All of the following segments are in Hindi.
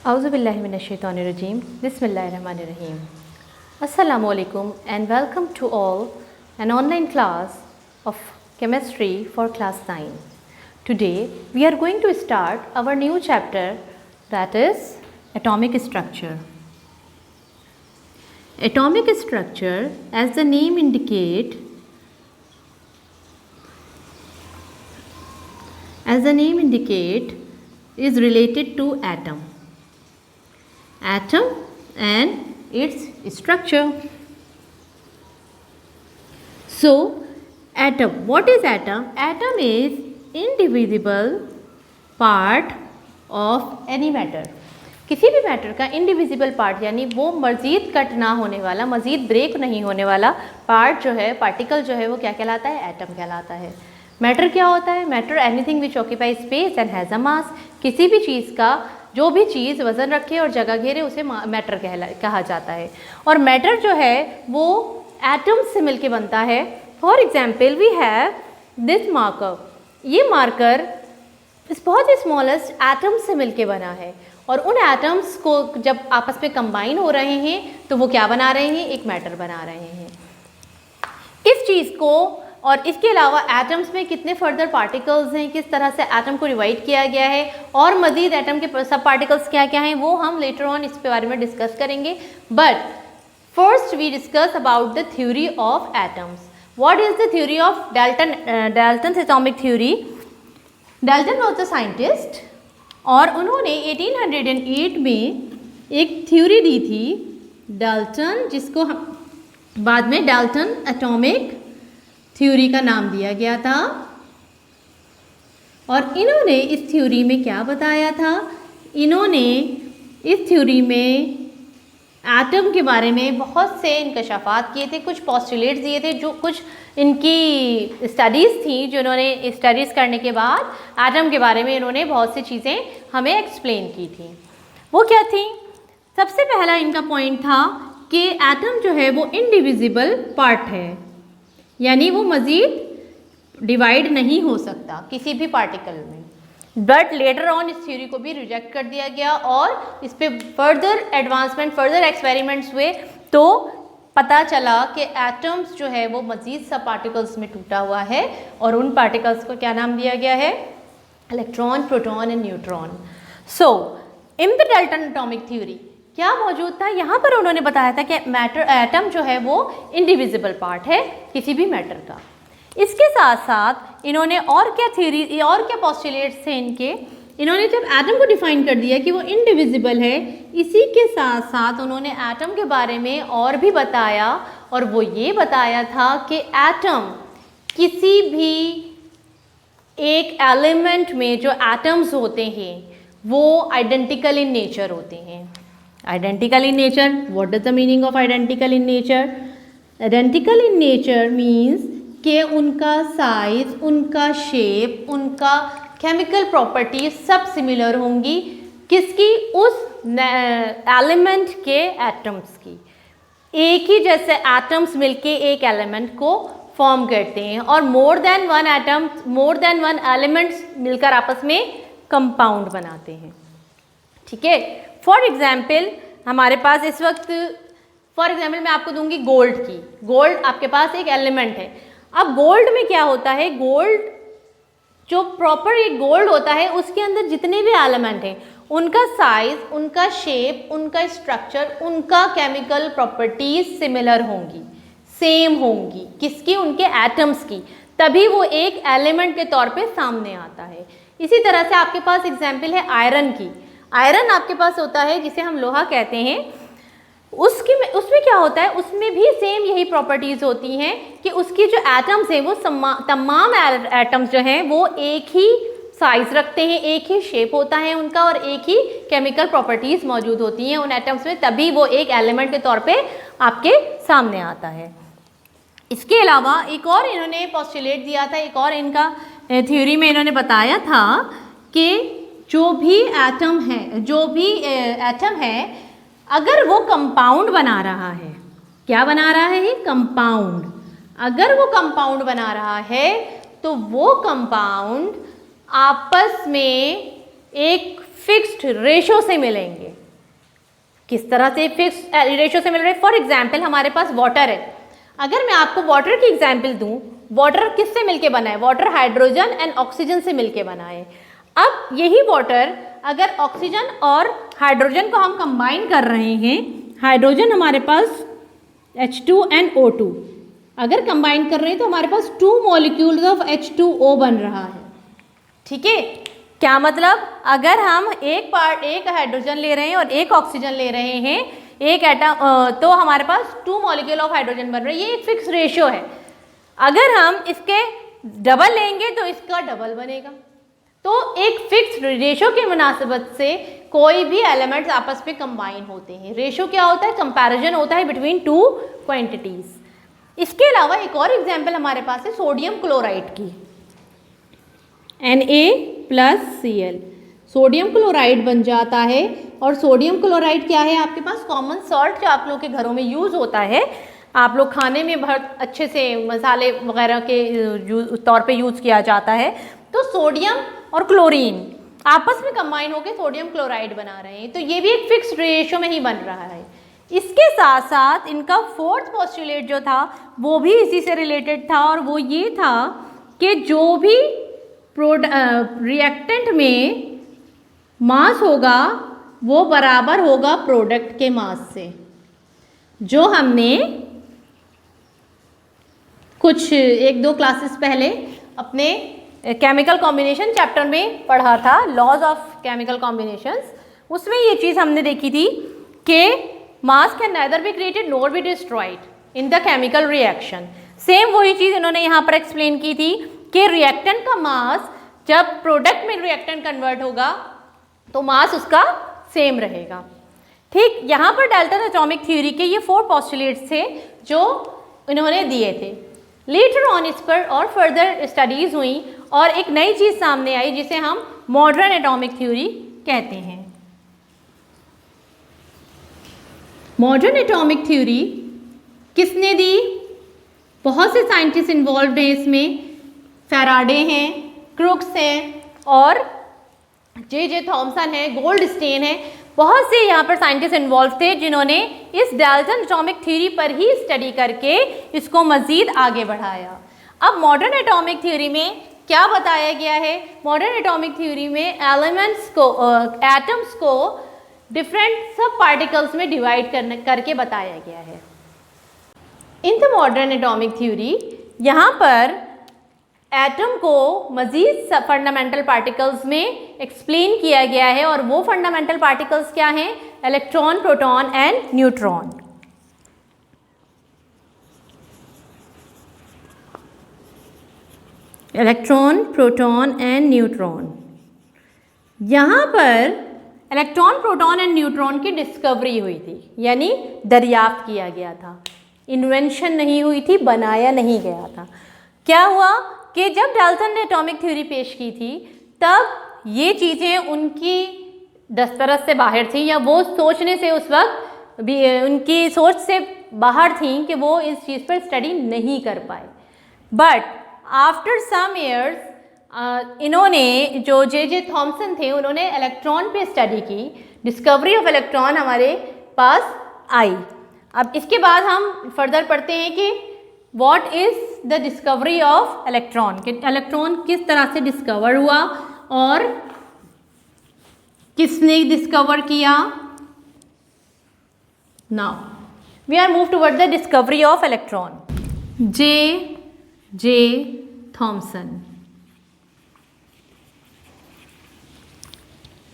Auzubillahiminash-shaytanir-rajim. Bismillahir-rahmanir-rahim. Assalamu alaikum and welcome to all an online class of chemistry for class 9. Today we are going to start our new chapter, that is atomic structure. Atomic structure, as the name indicate, is related to atom and its structure. So atom, what is atom? Atom is indivisible part of any matter. किसी भी मैटर का इंडिविजिबल पार्ट यानी वो मज़ीद कट ना होने वाला, मज़ीद ब्रेक नहीं होने वाला पार्ट जो है, पार्टिकल जो है, वो क्या कहलाता है? एटम कहलाता है। मैटर क्या होता है? Matter anything which occupy space and has a mass. किसी भी चीज़ का, जो भी चीज़ वज़न रखे और जगह घेरे, उसे मैटर कहा जाता है। और मैटर जो है वो एटम्स से मिलके बनता है। For example we have this marker. ये मार्कर इस बहुत ही स्मॉलेस्ट एटम्स से मिलके बना है और उन एटम्स को जब आपस में कंबाइन हो रहे हैं तो वो क्या बना रहे हैं? एक मैटर बना रहे हैं। इस चीज़ को और इसके अलावा एटम्स में कितने फर्दर पार्टिकल्स हैं, किस तरह से एटम को डिवाइड किया गया है और मज़ीद एटम के सब पार्टिकल्स क्या क्या हैं, वो हम लेटर ऑन इस बारे में डिस्कस करेंगे। But first we discuss about the theory of atoms. What is the theory of Dalton's atomic theory? Dalton was the scientist और उन्होंने 1808 में एक थ्योरी दी थी डाल्टन, जिसको हम बाद में डाल्टन एटॉमिक थ्योरी का नाम दिया गया था। और इन्होंने इस थ्योरी में क्या बताया था? इन्होंने इस थ्योरी में एटम के बारे में बहुत से इंकशाफात किए थे, कुछ पोस्टुलेट्स दिए थे, जो कुछ इनकी स्टडीज़ थी, जो इन्होंने स्टडीज़ करने के बाद एटम के बारे में इन्होंने बहुत सी चीज़ें हमें एक्सप्लेन की थी। वो क्या थी? सबसे पहला इनका पॉइंट था कि एटम जो है वो इंडिविजिबल पार्ट है, यानी वो मज़ीद डिवाइड नहीं हो सकता किसी भी पार्टिकल में। बट लेटर ऑन इस थ्योरी को भी रिजेक्ट कर दिया गया और इस पर फर्दर एडवांसमेंट, फर्दर एक्सपेरिमेंट्स हुए तो पता चला कि एटम्स जो है वो मज़ीद सब पार्टिकल्स में टूटा हुआ है और उन पार्टिकल्स को क्या नाम दिया गया है? Electron, proton and neutron. So in the Dalton atomic theory क्या मौजूद था? यहाँ पर उन्होंने बताया था कि मैटर, एटम जो है वो इंडिविजिबल पार्ट है किसी भी मैटर का। इसके साथ साथ इन्होंने और क्या थ्योरी और क्या पोस्टुलेट्स थे इनके? इन्होंने जब एटम को डिफाइन कर दिया कि वो इंडिविजिबल है, इसी के साथ साथ उन्होंने एटम के बारे में और भी बताया और वो ये बताया था कि एटम किसी भी एक एलिमेंट में जो एटम्स होते हैं वो आइडेंटिकल इन नेचर होते हैं। Identical in nature, what is the meaning of identical in nature? Identical in nature means कि उनका साइज, उनका शेप, उनका केमिकल प्रॉपर्टीज सब सिमिलर होंगी। किसकी? उस एलिमेंट के एटम्स की। एक ही जैसे एटम्स मिलके एक एलिमेंट को फॉर्म करते हैं और more than one atom, more than one elements मिलकर आपस में कंपाउंड बनाते हैं। ठीक है। फॉर एग्जाम्पल हमारे पास इस वक्त, फॉर एग्जाम्पल मैं आपको दूंगी गोल्ड की। गोल्ड आपके पास एक एलिमेंट है। अब गोल्ड में क्या होता है? गोल्ड जो प्रॉपर एक गोल्ड होता है उसके अंदर जितने भी एलिमेंट हैं उनका साइज, उनका शेप, उनका स्ट्रक्चर, उनका केमिकल प्रॉपर्टीज सिमिलर होंगी, सेम होंगी। किसकी? उनके एटम्स की। तभी वो एक एलिमेंट के तौर पे सामने आता है। इसी तरह से आपके पास एग्जाम्पल है आयरन की। आयरन आपके पास होता है जिसे हम लोहा कहते हैं। उसमें क्या होता है? उसमें भी सेम यही प्रॉपर्टीज़ होती हैं कि उसकी जो एटम्स हैं वो तमाम एटम्स जो हैं वो एक ही साइज़ रखते हैं, एक ही शेप होता है उनका और एक ही केमिकल प्रॉपर्टीज़ मौजूद होती हैं उन एटम्स में, तभी वो एक एलिमेंट के तौर पे आपके सामने आता है। इसके अलावा एक और इन्होंने पोस्टुलेट दिया था, एक और इनका थ्योरी में इन्होंने बताया था कि जो भी एटम है अगर वो कंपाउंड बना रहा है, क्या बना रहा है? कंपाउंड। अगर वो कंपाउंड बना रहा है तो वो कंपाउंड आपस में एक फिक्स्ड रेशो से मिलेंगे। किस तरह से फिक्स रेशियो से मिल रहे हैं? फॉर एग्जाम्पल हमारे पास वाटर है, अगर मैं आपको वाटर की एग्जाम्पल दूं, वाटर किससे मिलके बना है? वाटर हाइड्रोजन एंड ऑक्सीजन से मिलके बना है। अब यही वाटर अगर ऑक्सीजन और हाइड्रोजन को हम कंबाइन कर रहे हैं, हाइड्रोजन हमारे पास H2 and O2 अगर कंबाइन कर रहे हैं तो हमारे पास 2 मॉलिक्यूल्स ऑफ H2O बन रहा है। ठीक है, क्या मतलब? अगर हम एक हाइड्रोजन ले रहे हैं और एक ऑक्सीजन ले रहे हैं, एक एटम, तो हमारे पास 2 मॉलिक्यूल ऑफ हाइड्रोजन बन रहे हैं। ये एक फिक्स रेशियो है। अगर हम इसके डबल लेंगे तो इसका डबल बनेगा। तो एक फिक्स रेशियो के मुनासिबत से कोई भी एलिमेंट्स आपस में कंबाइन होते हैं। रेशियो क्या होता है? कंपैरिजन होता है बिटवीन 2 क्वांटिटीज। इसके अलावा एक और एग्जांपल हमारे पास है सोडियम क्लोराइड की, Na+Cl। सोडियम क्लोराइड बन जाता है। और सोडियम क्लोराइड क्या है? आपके पास कॉमन सॉल्ट जो आप लोग के घरों में यूज़ होता है, आप लोग खाने में बहुत अच्छे से मसाले वगैरह के तौर पे यूज़ किया जाता है। तो सोडियम और क्लोरीन आपस में कंबाइन होकर सोडियम क्लोराइड बना रहे हैं। तो ये भी एक फिक्स्ड रेशियो में ही बन रहा है। इसके साथ साथ इनका फोर्थ पोस्टुलेट जो था वो भी इसी से रिलेटेड था, और वो ये था कि जो भी रिएक्टेंट में मास होगा वो बराबर होगा प्रोडक्ट के मास से। जो हमने कुछ 1-2 क्लासेस पहले अपने केमिकल कॉम्बिनेशन चैप्टर में पढ़ा था, लॉज ऑफ केमिकल कॉम्बिनेशंस, उसमें ये चीज़ हमने देखी थी कि मास can neither be created nor be destroyed in the chemical reaction. Same वही चीज़ इन्होंने यहाँ पर एक्सप्लेन की थी कि रिएक्टेंट का मास जब प्रोडक्ट में रिएक्टेंट कन्वर्ट होगा तो मास उसका सेम रहेगा। ठीक, यहाँ पर डाल्टन एटॉमिक थ्योरी के ये 4 पोस्टुलेट्स थे जो इन्होंने दिए थे। लेटर ऑन इस पर और फर्दर स्टडीज़ हुई और एक नई चीज़ सामने आई जिसे हम मॉडर्न एटॉमिक थ्योरी कहते हैं। मॉडर्न एटॉमिक थ्योरी किसने दी? बहुत से साइंटिस्ट इन्वॉल्व हैं इसमें। फैराडे हैं, क्रुक्स हैं और जे थॉमसन है, गोल्डस्टेन है। बहुत से यहाँ पर साइंटिस्ट इन्वॉल्व थे जिन्होंने इस डाल्टन एटॉमिक थ्योरी पर ही स्टडी करके इसको मज़ीद आगे बढ़ाया। अब मॉडर्न एटॉमिक थ्योरी में क्या बताया गया है? मॉडर्न एटॉमिक थ्योरी में एलिमेंट्स को, एटम्स को डिफरेंट सब पार्टिकल्स में डिवाइड करके बताया गया है। In the modern atomic theory यहाँ पर एटम को मज़ीद फंडामेंटल पार्टिकल्स में एक्सप्लेन किया गया है, और वो फंडामेंटल पार्टिकल्स क्या हैं? Electron, proton and neutron. Electron, proton and neutron. यहाँ पर इलेक्ट्रॉन, प्रोटॉन एंड न्यूट्रॉन की डिस्कवरी हुई थी, यानी दरियाफ्त किया गया था। इन्वेंशन नहीं हुई थी, बनाया नहीं गया था। क्या हुआ कि जब डाल्टन ने एटॉमिक थ्योरी पेश की थी तब ये चीज़ें उनकी दस्तरस से बाहर थी, या वो सोचने से उस वक्त भी उनकी सोच से बाहर थी कि वो इस चीज़ पर स्टडी नहीं कर पाए। बट आफ्टर सम ईयर्स इन्होंने, जो जे थॉमसन थे, उन्होंने इलेक्ट्रॉन पे स्टडी की। डिस्कवरी ऑफ इलेक्ट्रॉन हमारे पास आई। अब इसके बाद हम फर्दर पढ़ते हैं कि what is the discovery of electron, कि इलेक्ट्रॉन किस तरह से डिस्कवर हुआ और किसने डिस्कवर किया। Now we are move toward the discovery of electron. J Thomson,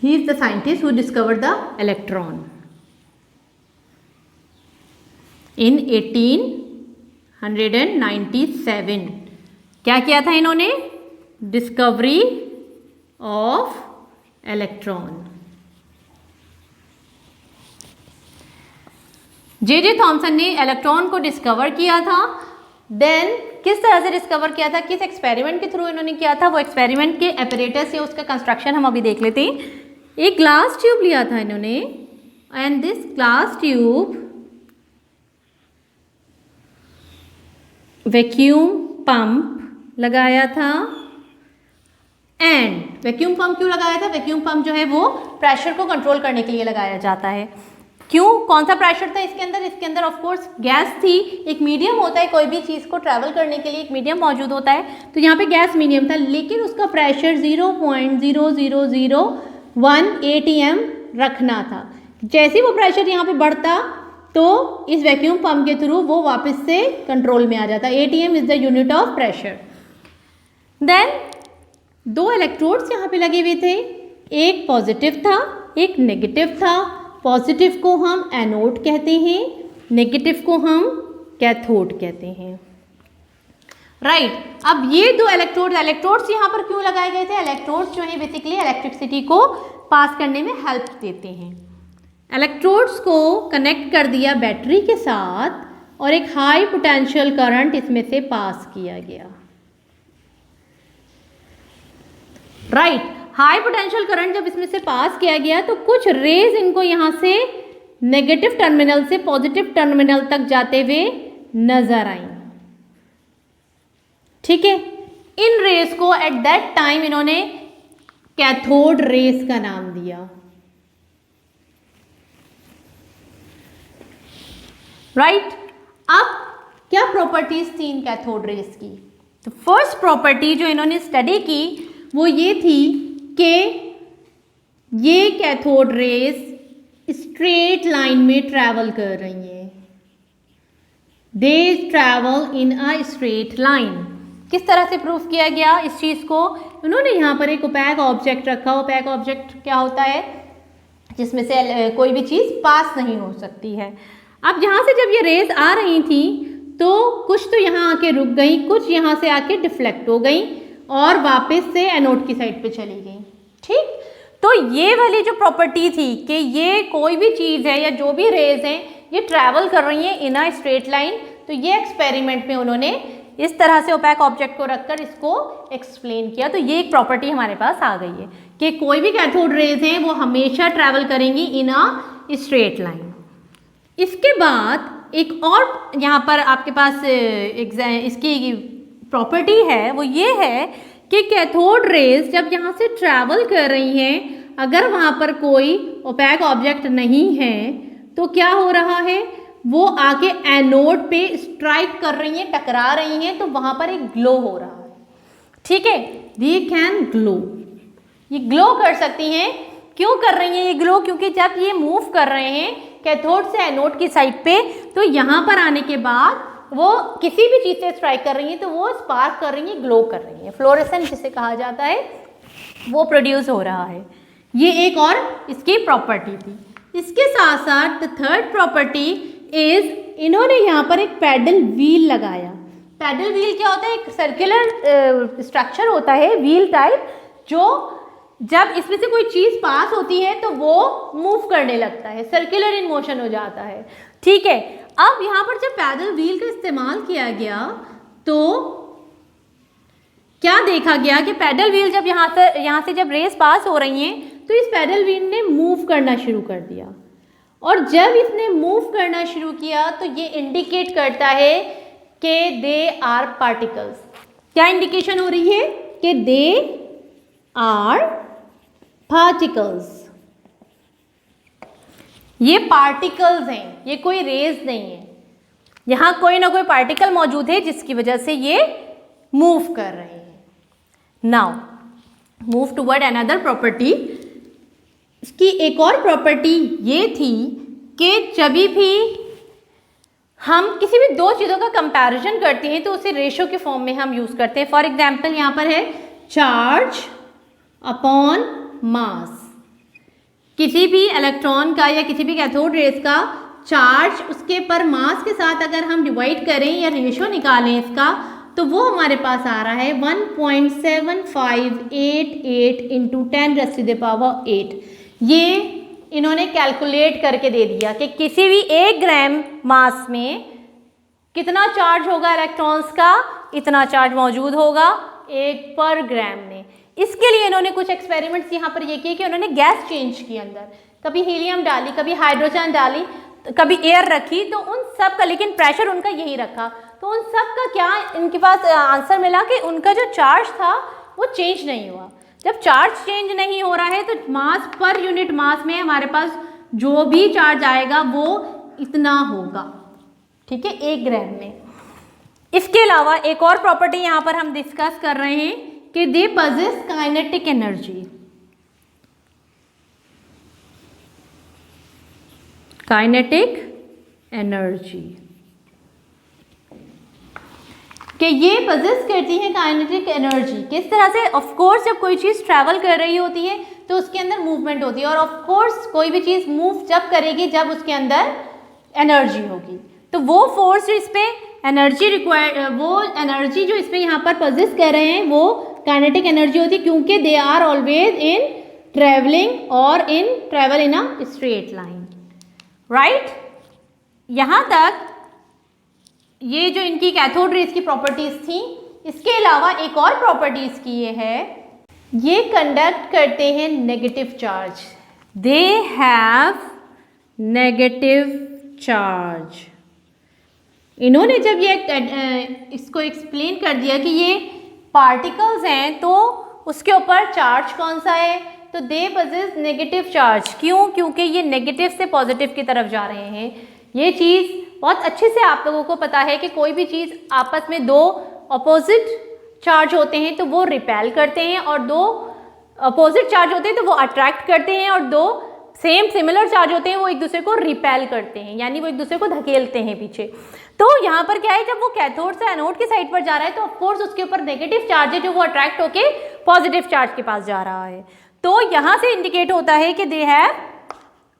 he is the scientist who discovered the electron in 1897। क्या किया था इन्होंने? Discovery of electron. J Thompson ने इलेक्ट्रॉन को डिस्कवर किया था। देन किस तरह से डिस्कवर किया था, किस एक्सपेरिमेंट के थ्रू इन्होंने किया था? वो एक्सपेरिमेंट के एपरेटस या उसका कंस्ट्रक्शन हम अभी देख लेते हैं। एक ग्लास ट्यूब लिया था इन्होंने, and this glass tube vacuum pump लगाया था। एंड वैक्यूम पंप क्यों लगाया था? वैक्यूम पंप जो है वो प्रेशर को कंट्रोल करने के लिए लगाया जाता है। क्यों, कौन सा प्रेशर था इसके अंदर? इसके अंदर ऑफ कोर्स गैस थी। एक मीडियम होता है, कोई भी चीज़ को ट्रैवल करने के लिए एक मीडियम मौजूद होता है, तो यहाँ पे गैस मीडियम था, लेकिन उसका प्रेशर 0.0001 atm रखना था। जैसे वो प्रेशर यहाँ पे बढ़ता तो इस वैक्यूम पंप के थ्रू वो वापस से कंट्रोल में आ जाता। atm is the unit of pressure. Then 2 electrodes यहाँ पे लगे हुए थे, एक पॉजिटिव था एक नेगेटिव था। पॉजिटिव को हम एनोड कहते हैं, नेगेटिव को हम कैथोड कहते हैं। राइट, अब ये 2 इलेक्ट्रोड्स यहाँ पर क्यों लगाए गए थे? इलेक्ट्रोड्स जो है बेसिकली इलेक्ट्रिसिटी को पास करने में हेल्प देते हैं। इलेक्ट्रोड्स को कनेक्ट कर दिया बैटरी के साथ और एक हाई पोटेंशियल करंट इसमें से पास किया गया। राइट, हाई पोटेंशियल करंट जब इसमें से पास किया गया तो कुछ रेज इनको यहाँ से नेगेटिव टर्मिनल से पॉजिटिव टर्मिनल तक जाते हुए नजर आई। ठीक है, इन रेस को एट दैट टाइम इन्होंने कैथोड रेस का नाम दिया। राइट, अब क्या प्रॉपर्टीज थी इन कैथोड रेस की? तो फर्स्ट प्रॉपर्टी जो इन्होंने स्टडी की वो ये थी कि ये कैथोड रेस स्ट्रेट लाइन में ट्रैवल कर रही हैं। दे travel in a straight line. किस तरह से प्रूफ किया गया इस चीज़ को? उन्होंने यहाँ पर एक ओपैक ऑब्जेक्ट रखा। ओपैक ऑब्जेक्ट क्या होता है? जिसमें से कोई भी चीज़ पास नहीं हो सकती है। अब यहाँ से जब ये रेज आ रही थी तो कुछ तो यहाँ आके रुक गई, कुछ यहाँ से आके डिफ्लेक्ट हो गई और वापस से एनोड की साइड पे चली गई। ठीक, तो ये वाली जो प्रॉपर्टी थी कि ये कोई भी चीज़ है या जो भी रेज हैं ये ट्रैवल कर रही हैं इन अ स्ट्रेट लाइन, तो ये एक्सपेरिमेंट में उन्होंने इस तरह से ओपैक ऑब्जेक्ट को रखकर इसको एक्सप्लेन किया। तो ये एक प्रॉपर्टी हमारे पास आ गई है कि कोई भी कैथोड रेज हैं वो हमेशा ट्रैवल करेंगी इन अ स्ट्रेट लाइन। इसके बाद एक और यहाँ पर आपके पास इसकी प्रॉपर्टी है, वो ये है कि कैथोड रेज जब यहाँ से ट्रैवल कर रही हैं, अगर वहाँ पर कोई ओपैक ऑब्जेक्ट नहीं है तो क्या हो रहा है? वो आके एनोड पे स्ट्राइक कर रही हैं, टकरा रही हैं, तो वहाँ पर एक ग्लो हो रहा है। ठीक है, दे कैन ग्लो, ये ग्लो कर सकती हैं। क्यों कर रही हैं ये ग्लो? क्योंकि जब ये मूव कर रहे हैं कैथोड से एनोड की साइड पे, तो यहाँ पर आने के बाद वो किसी भी चीज़ से स्ट्राइक कर रही हैं तो वो स्पार्क कर रही हैं, ग्लो कर रही हैं। फ्लोरेसेंस जिसे कहा जाता है वो प्रोड्यूस हो रहा है। ये एक और इसकी प्रॉपर्टी थी। इसके साथ साथ द थर्ड प्रॉपर्टी इज, इन्होंने यहाँ पर एक पैडल व्हील लगाया। पैडल व्हील क्या होता है? एक सर्कुलर स्ट्रक्चर होता है व्हील टाइप, जो जब इसमें से कोई चीज़ पास होती है तो वो मूव करने लगता है, सर्कुलर इन मोशन हो जाता है। ठीक है, अब यहाँ पर जब पैडल व्हील का इस्तेमाल किया गया तो क्या देखा गया कि पैडल व्हील जब यहाँ से जब रेस पास हो रही हैं तो इस पैडल व्हील ने मूव करना शुरू कर दिया, और जब इसने मूव करना शुरू किया तो ये इंडिकेट करता है कि दे आर पार्टिकल्स। क्या इंडिकेशन हो रही है? कि दे आर पार्टिकल्स। ये पार्टिकल्स हैं, ये कोई रेज नहीं है। यहाँ कोई ना कोई पार्टिकल मौजूद है जिसकी वजह से ये मूव कर रहे हैं। Now move toward another property. इसकी एक और प्रॉपर्टी ये थी कि जब भी हम किसी भी दो चीज़ों का कंपैरिजन करते हैं तो उसे रेशो के फॉर्म में हम यूज़ करते हैं। फॉर एग्जाम्पल यहाँ पर है चार्ज अपॉन मास। किसी भी इलेक्ट्रॉन का या किसी भी कैथोड रेस का चार्ज उसके पर मास के साथ अगर हम डिवाइड करें या रेशो निकालें इसका, तो वो हमारे पास आ रहा है 1.7588 इंटू 10⁻⁸। ये इन्होंने कैलकुलेट करके दे दिया कि किसी भी 1 ग्राम मास में कितना चार्ज होगा इलेक्ट्रॉन्स का, इतना चार्ज मौजूद होगा 1 पर ग्राम में। इसके लिए इन्होंने कुछ एक्सपेरिमेंट्स यहाँ पर ये किए कि उन्होंने गैस चेंज की, अंदर कभी हीलियम डाली, कभी हाइड्रोजन डाली, कभी एयर रखी, तो उन सब का, लेकिन प्रेशर उनका यही रखा, तो उन सब का क्या इनके पास आंसर मिला कि उनका जो चार्ज था वो चेंज नहीं हुआ। जब चार्ज चेंज नहीं हो रहा है तो मास पर यूनिट मास में हमारे पास जो भी चार्ज आएगा वो इतना होगा, ठीक है, 1 ग्राम में। इसके अलावा एक और प्रॉपर्टी यहाँ पर हम डिस्कस कर रहे हैं कि they possess kinetic energy. Kinetic energy कि ये पजेस करती है काइनेटिक एनर्जी। किस तरह से? ऑफ कोर्स जब कोई चीज़ ट्रैवल कर रही होती है तो उसके अंदर मूवमेंट होती है, और ऑफ कोर्स कोई भी चीज़ मूव जब करेगी जब उसके अंदर एनर्जी होगी। तो वो फोर्स जो इस पे एनर्जी रिक्वायर्ड, वो एनर्जी जो इस पे यहाँ पर पजेस कर रहे हैं वो काइनेटिक एनर्जी होती है, क्योंकि they are always in travelling और in travel in a straight line, right. यहाँ तक ये जो इनकी कैथोड रेज की प्रॉपर्टीज थी। इसके अलावा एक और प्रॉपर्टीज की ये है, ये कंडक्ट करते हैं negative charge. They have negative charge. इन्होंने जब ये इसको एक्सप्लेन कर दिया कि ये पार्टिकल्स हैं तो उसके ऊपर चार्ज कौन सा है, तो दे पजेस नेगेटिव चार्ज। क्यों? क्योंकि ये नेगेटिव से पॉजिटिव की तरफ जा रहे हैं। ये चीज़ बहुत अच्छे से आप लोगों को पता है कि कोई भी चीज़ आपस में दो अपोजिट चार्ज होते हैं तो वो रिपेल करते हैं, और दो अपोजिट चार्ज होते हैं तो वो अट्रैक्ट करते हैं, और दो सेम सिमिलर चार्ज होते हैं वो एक दूसरे को रिपेल करते हैं, यानी वो एक दूसरे को धकेलते हैं पीछे। तो यहाँ पर क्या है, जब वो कैथोड से एनोड की साइड पर जा रहा है तो ऑफकोर्स उसके ऊपर नेगेटिव चार्ज है जो वो अट्रैक्ट होके पॉजिटिव चार्ज के पास जा रहा है। तो यहाँ से इंडिकेट होता है कि they have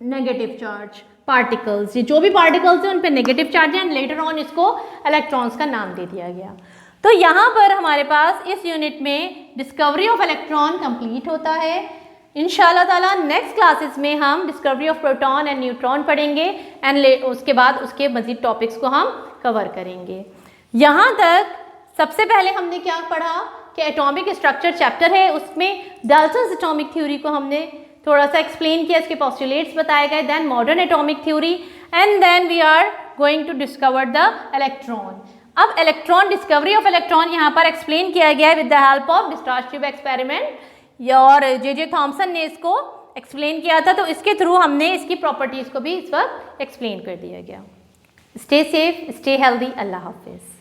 negative charge particles. ये जो भी पार्टिकल्स हैं उन पे नेगेटिव चार्ज है, एंड लेटर ऑन इसको इलेक्ट्रॉन्स का नाम दे दिया गया। तो यहाँ पर हमारे पास इस यूनिट में डिस्कवरी ऑफ इलेक्ट्रॉन कंप्लीट होता है। इंशाल्लाह ताला नेक्स्ट क्लासेस में हम discovery of proton and neutron पढ़ेंगे, एंड उसके बाद उसके मजीद टॉपिक्स को हम कवर करेंगे। यहाँ तक सबसे पहले हमने क्या पढ़ा कि एटॉमिक स्ट्रक्चर चैप्टर है, उसमें डाल्टन्स एटॉमिक थ्योरी को हमने थोड़ा सा एक्सप्लेन किया, इसके पोस्टुलेट्स बताए गए, then modern atomic theory, and then we are going to discover the electron. अब इलेक्ट्रॉन, डिस्कवरी ऑफ इलेक्ट्रॉन यहाँ पर एक्सप्लेन किया गया है with the help of discharge tube experiment, और जे थॉमसन ने इसको एक्सप्लेन किया था, तो इसके थ्रू हमने इसकी प्रॉपर्टीज़ को भी इस वक्त एक्सप्लेन कर दिया गया। स्टे सेफ, स्टे हेल्दी, अल्लाह हाफिज़।